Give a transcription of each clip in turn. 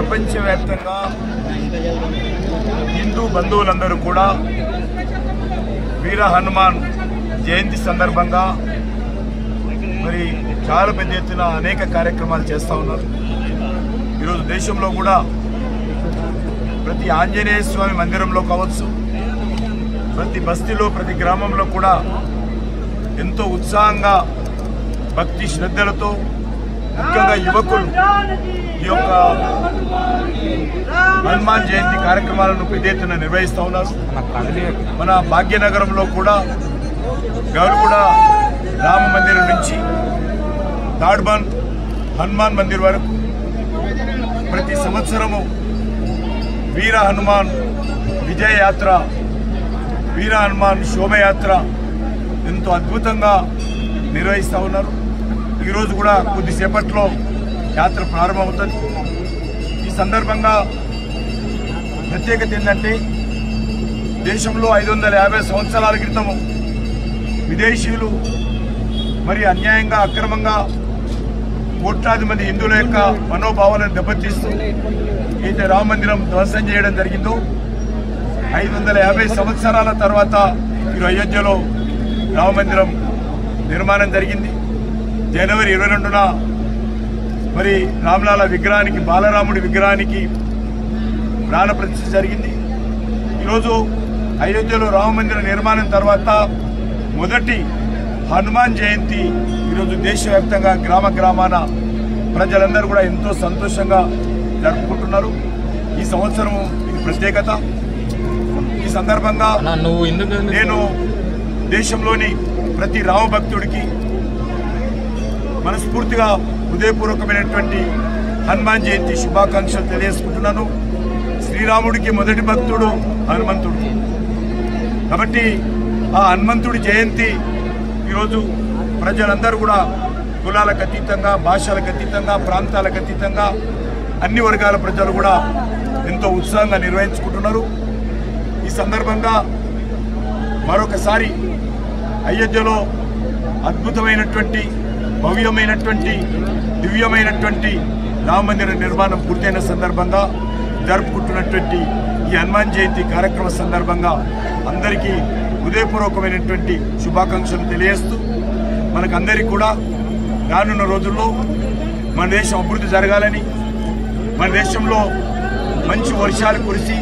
ప్రపంచవ్యాప్తంగా హిందూ బంధువులందరూ కూడా వీర హనుమాన్ జయంతి సందర్భంగా మరి చాలా పెద్ద ఎత్తున అనేక కార్యక్రమాలు చేస్తూ ఉన్నారు. ఈరోజు దేశంలో కూడా ప్రతి ఆంజనేయ స్వామి మందిరంలో కావచ్చు, ప్రతి బస్తీలో, ప్రతి గ్రామంలో కూడా ఎంతో ఉత్సాహంగా భక్తి శ్రద్ధలతో ముఖ్యంగా యువకులు ఈ యొక్క హనుమాన్ జయంతి కార్యక్రమాలను పెద్ద ఎత్తున నిర్వహిస్తూ ఉన్నారు. మన భాగ్యనగరంలో కూడా గౌరగూడ రామ మందిరం నుంచి తాడ్బాన్ హనుమాన్ మందిర్ వరకు ప్రతి సంవత్సరము వీర హనుమాన్ విజయ యాత్ర, వీర హనుమాన్ శోభయాత్ర ఎంతో అద్భుతంగా నిర్వహిస్తూ ఉన్నారు. ఈరోజు కూడా కొద్దిసేపట్లో యాత్ర ప్రారంభమవుతుంది. ఈ సందర్భంగా ప్రత్యేకత ఏంటంటే దేశంలో 550 సంవత్సరాల క్రితము విదేశీయులు మరి అన్యాయంగా అక్రమంగా కోట్లాది మంది హిందువుల యొక్క మనోభావాలను దెబ్బతీస్తూ అయితే రామ మందిరం ధ్వంసం చేయడం జరిగిందో 550 సంవత్సరాల తర్వాత ఈరోజు అయోధ్యలో రామ మందిరం నిర్మాణం జరిగింది. జనవరి 22న మరి రామలాల విగ్రహానికి, బాలరాముడి విగ్రహానికి ప్రాణ ప్రతిష్ఠ జరిగింది. ఈరోజు అయోధ్యలో రామ మందిర నిర్మాణం తర్వాత మొదటి హనుమాన్ జయంతి ఈరోజు దేశవ్యాప్తంగా గ్రామ గ్రామాన ప్రజలందరూ కూడా ఎంతో సంతోషంగా జరుపుకుంటున్నారు. ఈ సంవత్సరం ఇది ప్రత్యేకత. ఈ సందర్భంగా నేను దేశంలోని ప్రతి రామభక్తుడికి మనస్ఫూర్తిగా హృదయపూర్వకమైనటువంటి హనుమాన్ జయంతి శుభాకాంక్షలు తెలియజేసుకుంటున్నాను. శ్రీరాముడికి మొదటి భక్తుడు హనుమంతుడు కాబట్టి ఆ హనుమంతుడి జయంతి ఈరోజు ప్రజలందరూ కూడా కులాలకు అతీతంగా, భాషలకు అతీతంగా, ప్రాంతాలకు అతీతంగా అన్ని వర్గాల ప్రజలు కూడా ఎంతో ఉత్సాహంగా నిర్వహించుకుంటున్నారు. ఈ సందర్భంగా మరొకసారి అయోధ్యలో అద్భుతమైనటువంటి, భవ్యమైనటువంటి, దివ్యమైనటువంటి రామ మందిర నిర్మాణం పూర్తయిన సందర్భంగా జరుపుకుంటున్నటువంటి ఈ హనుమాన్ జయంతి కార్యక్రమ సందర్భంగా అందరికీ హృదయపూర్వకమైనటువంటి శుభాకాంక్షలు తెలియజేస్తూ మనకందరికీ కూడా రానున్న రోజుల్లో మన దేశం అభివృద్ధి జరగాలని, మన దేశంలో మంచి వర్షాలు కురిసి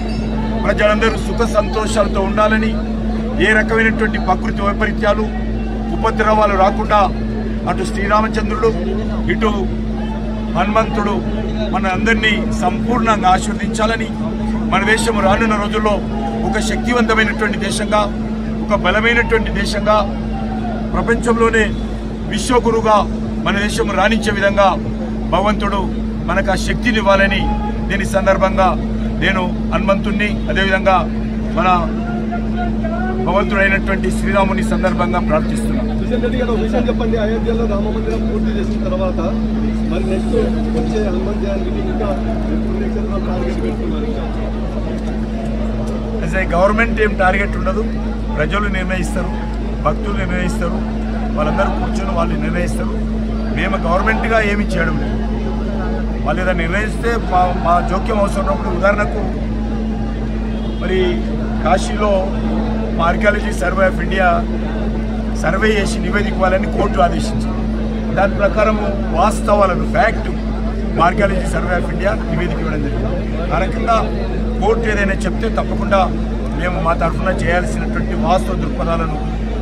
ప్రజలందరూ సుఖ సంతోషాలతో ఉండాలని, ఏ రకమైనటువంటి ప్రకృతి వైపరీత్యాలు, ఉపద్రవాలు రాకుండా అటు శ్రీరామచంద్రుడు ఇటు హనుమంతుడు మన అందరినీ సంపూర్ణంగా ఆశీర్వదించాలని, మన దేశం రానున్న రోజుల్లో ఒక శక్తివంతమైనటువంటి దేశంగా, ఒక బలమైనటువంటి దేశంగా, ప్రపంచంలోనే విశ్వగురుగా మన దేశం రాణించే విధంగా భగవంతుడు మనకు ఆ శక్తిని ఇవ్వాలని నేను ఈ సందర్భంగా నేను హనుమంతుడిని, అదేవిధంగా మన భగవంతుడైనటువంటి శ్రీరాముని సందర్భంగా ప్రార్థిస్తున్నాను. చెప్పండి, అయోధ్యలో రామ మందిరం పూర్తి చేసిన తర్వాత మరి నెక్స్ట్ వచ్చే హనుమాన్ జయంతికి ఇంకా టార్గెట్ పెడుతున్నారు? గవర్నమెంట్ ఏం టార్గెట్ ఉండదు, ప్రజలు నిర్ణయిస్తారు, భక్తులు నిర్ణయిస్తారు, వాళ్ళందరూ కూర్చొని వాళ్ళు నిర్ణయిస్తారు. మేము గవర్నమెంట్గా ఏమి చేయడం లేదు. వాళ్ళు ఏదైనా నిర్ణయిస్తే మా జోక్యం అవసరం ఉన్నప్పుడు, ఉదాహరణకు మరి కాశీలో మా archaeology survey of India survey చేసి నివేదిక ఇవ్వాలని కోర్టు ఆదేశించింది. దాని ప్రకారము వాస్తవాలను, fact archaeology survey of India నివేదిక ఇవ్వడం జరిగింది. ఆ రకంగా కోర్టు ఏదైనా చెప్తే తప్పకుండా మేము మా తరఫున చేయాల్సినటువంటి వాస్తవ దృక్పథాలను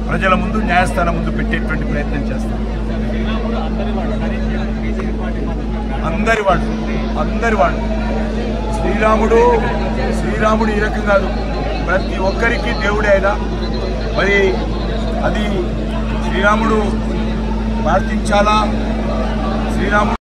ప్రజల ముందు, న్యాయస్థానం ముందు పెట్టేటువంటి ప్రయత్నం చేస్తాం. అందరి వాడు శ్రీరాముడు ఈ రకం కాదు, ప్రతి ఒక్కరికి దేవుడే అయినా మరి అది శ్రీరాముడు ప్రార్థించాలా, శ్రీరాముడు